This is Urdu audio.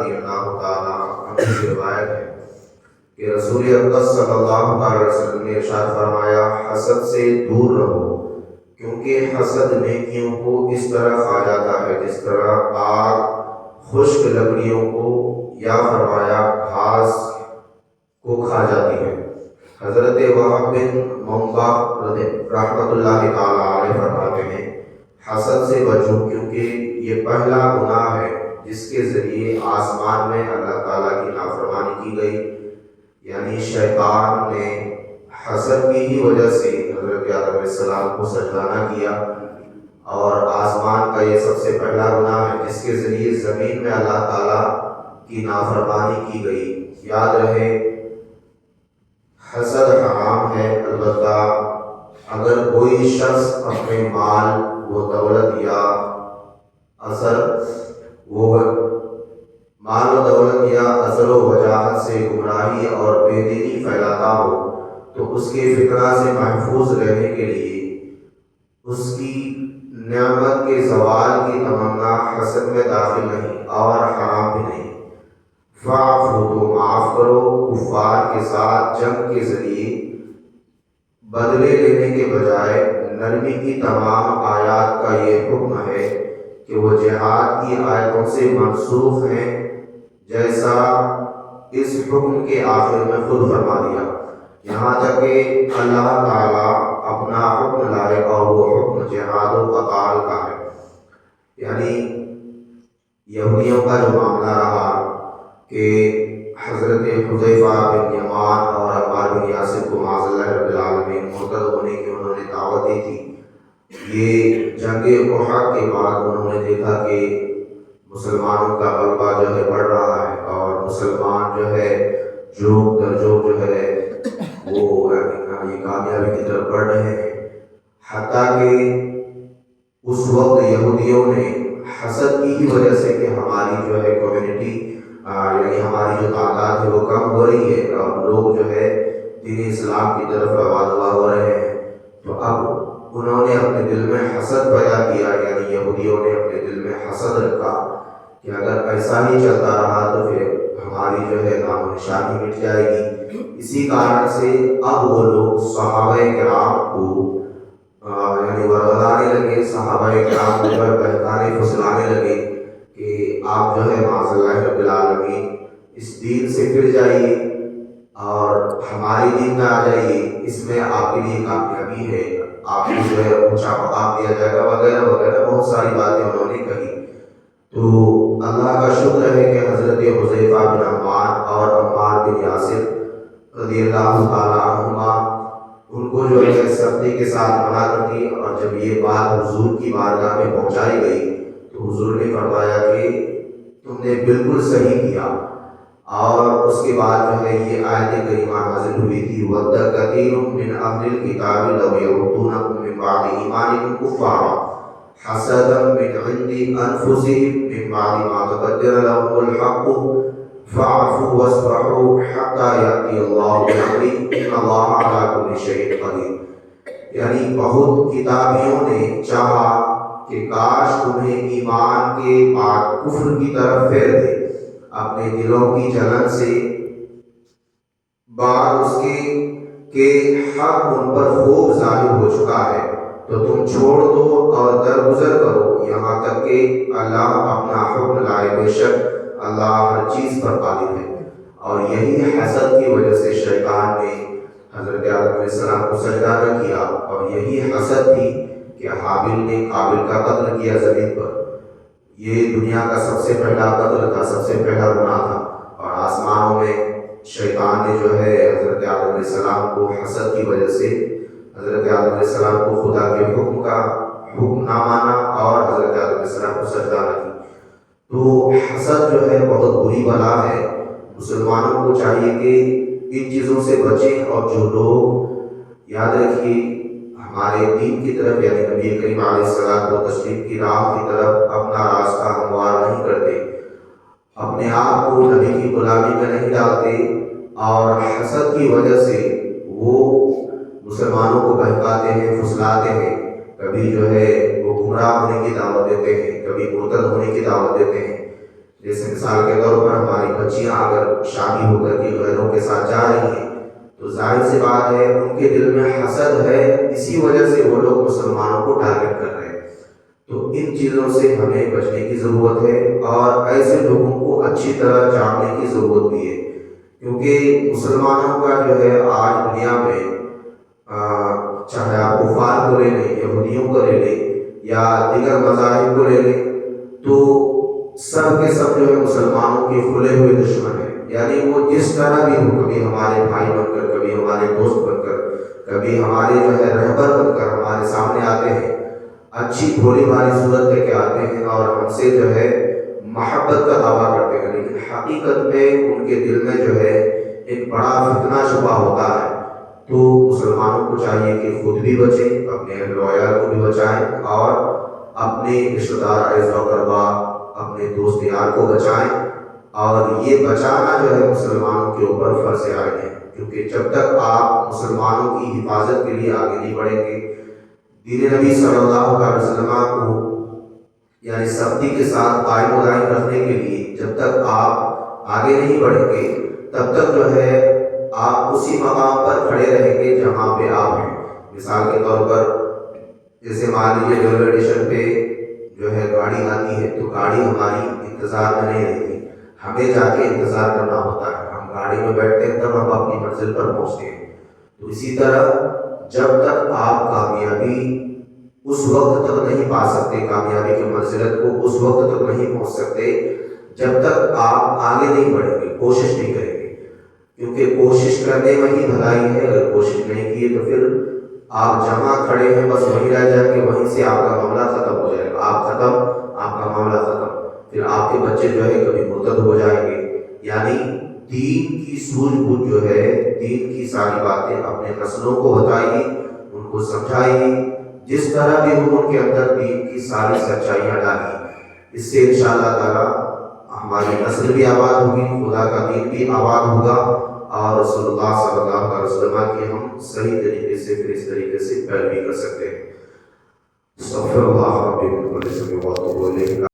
رضی اللہ تعالیٰ عنہ کی روایت ہے کہ رسول اقدس صلی اللہ علیہ وسلم نے ارشاد فرمایا حسد سے دور رہو، کیونکہ حسد نیکیوں کو اس طرح کھا جاتا ہے جس طرح آگ خشک لکڑیوں کو یا فرمایا گھاس کو کھا جاتی ہے۔ حضرت وہب بن منبع رحمۃ اللہ تعالیٰ علیہ فرماتے ہیں حسد سے بچو، کیونکہ یہ پہلا گناہ ہے جس کے ذریعے آسمان میں اللہ تعالیٰ کی نافرمانی کی گئی، یعنی شیطان نے حسد کی ہی وجہ سے حضرت آدم علیہ السلام کو سجدہ نہ کیا، اور آسمان کا یہ سب سے پہلا گناہ ہے جس کے ذریعے زمین میں اللہ تعالیٰ کی نافرمانی کی گئی۔ یاد رہے حسد حرام ہے، البتہ اگر کوئی شخص اپنے مال و دولت یا اثر و وجاہت سے گمراہی اور بے دینی پھیلاتا ہو تو اس کے فتنہ سے محفوظ رہنے کے لیے اس کی نعمت کے زوال کی تمنا حسد میں داخل نہیں اور حرام بھی نہیں۔ فاعفو، تو معاف کرو، کفار کے ساتھ جنگ کے ذریعے بدلے لینے کے بجائے نرمی کی تمام آیات کا یہ حکم ہے کہ وہ جہاد کی آیتوں سے منسوخ ہیں، جیسا اس حکم کے آخر میں خود فرما دیا، یہاں تک کہ اللہ تعالیٰ اپنا حکم لائے اور وہ حکم جہاد و قتال کا ہے۔ یعنی یہودیوں کا جو معاملہ رہا کہ حضرت حذیفہ بن یمان اور عمار بن یاسر کو معاذ اللہ رب العالمین مرتد ہونے کی انہوں نے دعوت دی تھی، یہ جنگ احد کے بعد انہوں نے دیکھا کہ مسلمانوں کا غلبہ جو ہے بڑھ رہا ہے اور مسلمان جو ہے جوگ در جوگ جو ہے وہ یہ کامیابی کی طرف بڑھ رہے ہیں، حتیٰ کہ اس وقت یہودیوں نے حسد کی ہی وجہ سے کہ ہماری جو ہے کمیونٹی یعنی ہماری جو تعداد ہے وہ کم ہو رہی ہے اور لوگ جو ہے دین اسلام کی طرف رواں ہو رہے ہیں، تو اب انہوں نے اپنے دل میں حسد پیدا کیا، یعنی یہودیوں نے اپنے دل میں حسد رکھا کہ اگر ایسا ہی چلتا رہا تو پھر ہماری جو ہے نام و نشانی مٹ جائے گی۔ اسی کارن سے اب وہ لوگ صحابہ کرام کو یعنی ورغلانے لگے، صحابہ کرام کو جو ہے بہکانے پھسلانے لگے کہ آپ جو ہے معاذ اللہ رب العالمین اس دین سے پھر جائیے اور ہماری دین میں آ جائیے، اس میں آپ کے لیے کامیابی ہے، آپ کو جو ہے اونچا مقام دیا جائے گا وغیرہ وغیرہ، بہت ساری باتیں انہوں نے کہی۔ تو اللہ کا شکر ہے کہ حضرت حذیفہ بن عمان اور عمار بن یاسر رضی اللہ تعالیٰ عنہما ان کو جو ہے سختی کے ساتھ منع کر دی، اور جب یہ بات حضور کی بارگاہ میں پہنچائی گئی تو حضور نے فرمایا کہ تم نے بالکل صحیح کیا، اور اس کے بعد جو ہے یہ آیت کریمہ نازل ہوئی تھی وَدَّ كَثِيرٌ مِّنْ أَهْلِ الْكِتَابِ لَوْ يَرُدُّونَكُم مِّن بَعْدِ إِيمَانِكُمْ كُفَّارًا حَسَدًا مِّنْ عِندِ أَنفُسِهِم مِّن بَعْدِ مَا تَبَيَّنَ لَهُمُ الْحَقُّ فَاعْفُوا وَاصْفَحُوا حَتَّىٰ يَأْتِيَ اللَّهُ بِأَمْرِهِ إِنَّ اللَّهَ عَلَىٰ كُلِّ شَيْءٍ قَدِيرٌ۔ یعنی بہت کتابیوں نے چاہا کہ کاش تمہیں ایمان کے بعد کفر کی طرف پھیر دے، اپنے دلوں کی جلن سے بعد اس کے کہ حق ان پر خوب ظاہر ہو چکا ہے تو تم چھوڑ دو اور درگزر کرو یہاں تک کہ اللہ اپنا حکم لائے، بے شک اللہ ہر چیز پر قادر ہے۔ اور یہی حسد کی وجہ سے شیطان نے حضرت آدم علیہ السلام کو سجدہ نہ کیا، اور یہی حسد تھی کہ حابیل نے قابل کا قتل کیا زمین پر۔ یہ دنیا کا سب سے پہلا قتل تھا، سب سے پہلا گناہ تھا، اور آسمانوں میں شیطان نے جو ہے حضرت آدم علیہ السلام کو حسد کی وجہ سے حضرت آدم علیہ السلام کو خدا کے حکم نہ مانا اور حضرت آدم علیہ السلام کو سجدہ نہ کی۔ تو حسد جو ہے بہت بری بلا ہے، مسلمانوں کو چاہیے کہ ان چیزوں سے بچیں، اور جو لوگ یاد رکھیے ہمارے دین کی طرف یعنی نبی کریم علیہ الصلوۃ والتسلیم کی راہ کی طرف اپنا راستہ ہموار نہیں کرتے، اپنے آپ کو نبی کی غلامی میں نہیں ڈالتے، اور حسد کی وجہ سے وہ مسلمانوں کو بہکاتے ہیں، پھسلاتے ہیں، کبھی جو ہے وہ گمراہ ہونے کی دعوت دیتے ہیں، کبھی مرتد ہونے کی دعوت دیتے ہیں۔ جیسے مثال کے طور پر ہماری بچیاں اگر شادی ہو کر کے غیروں کے ساتھ جا رہی ہیں تو ظاہر سی بات ہے ان کے دل میں حسد ہے، اسی وجہ سے وہ لوگ مسلمانوں کو ٹارگٹ کر رہے ہیں۔ تو ان چیزوں سے ہمیں بچنے کی ضرورت ہے اور ایسے لوگوں کو اچھی طرح جاننے کی ضرورت بھی ہے، کیونکہ مسلمانوں کا جو ہے آج دنیا میں چاہے آپ کفار کو لے لیں، یہودیوں کو لے لیں یا دیگر مذاہب کو لے لیں، تو سب کے سب جو ہے مسلمانوں کے کھلے ہوئے دشمن ہیں۔ یعنی وہ جس طرح بھی ہو، کبھی ہمارے بھائی بن کر، کبھی ہمارے دوست بن کر، کبھی ہمارے جو ہے رہبر بن کر ہمارے سامنے آتے ہیں، اچھی بھولی بھالی صورت لے کے آتے ہیں اور ہم سے جو ہے محبت کا دعویٰ کرتے ہیں، لیکن حقیقت میں ان کے دل میں جو ہے ایک بڑا فتنہ چھپا ہوتا ہے۔ تو مسلمانوں کو چاہیے کہ خود بھی بچیں، اپنے اہل و عیال کو بھی بچائیں اور اپنے رشتہ دار اعزا و اقربا، اپنے دوست یار کو بچائیں۔ اور یہ بچانا جو ہے مسلمانوں کے اوپر فرض عین ہے، کیونکہ جب تک آپ مسلمانوں کی حفاظت کے لیے آگے نہیں بڑھیں گے، دین نبی صلی اللہ علیہ وسلم کو یعنی سختی کے ساتھ قائم و دائم رکھنے کے لیے جب تک آپ آگے نہیں بڑھیں گے، تب تک جو ہے آپ اسی مقام پر کھڑے رہیں گے جہاں پہ آپ ہیں۔ مثال کے طور پر جیسے مان لیجیے ریلوے اسٹیشن پہ جو ہے گاڑی آتی ہے تو گاڑی ہماری انتظار میں نہیں رہتی، ہمیں جا کے انتظار کرنا ہوتا ہے۔ ہم گاڑی میں بیٹھتے ہیں تب ہم اپنی منزل پر پہنچتے ہیں۔ تو اسی طرح جب تک آپ کامیابی اس وقت تک نہیں پا سکتے، کامیابی کی منزلت کو اس وقت تک نہیں پہنچ سکتے جب تک آپ آگے نہیں بڑھیں گے، کوشش نہیں کریں گے، کیونکہ کوشش کرنے میں ہی بھلائی ہے۔ اگر کوشش نہیں کی تو پھر آپ جہاں کھڑے ہیں بس وہیں رہ جائیں گے، وہیں سے آپ کا معاملہ ختم ہو جائے گا، آپ ختم، آپ کا معاملہ ختم، پھر آپ کے بچے جو ہے کبھی مرتد ہو جائیں گے۔ یعنی دین کی سوجھ بوجھ جو ہے، دین کی ساری باتیں اپنے نسلوں کو بتائیے، ان کو سمجھائیے، جس طرح بھی ہو ان کے اندر دین کی ساری سچائیاں ڈالی۔ اس سے انشاءاللہ تعالی ہماری نسل بھی آباد ہوگی، خدا کا دین بھی آباد ہوگا اور رسول اللہ صلی اللہ علیہ وسلم کی ہم صحیح طریقے سے پھر اس طریقے سے پیروی کر سکتے ہیں۔ استغفر اللہ ربی من کل ذنب واتوب الیہ۔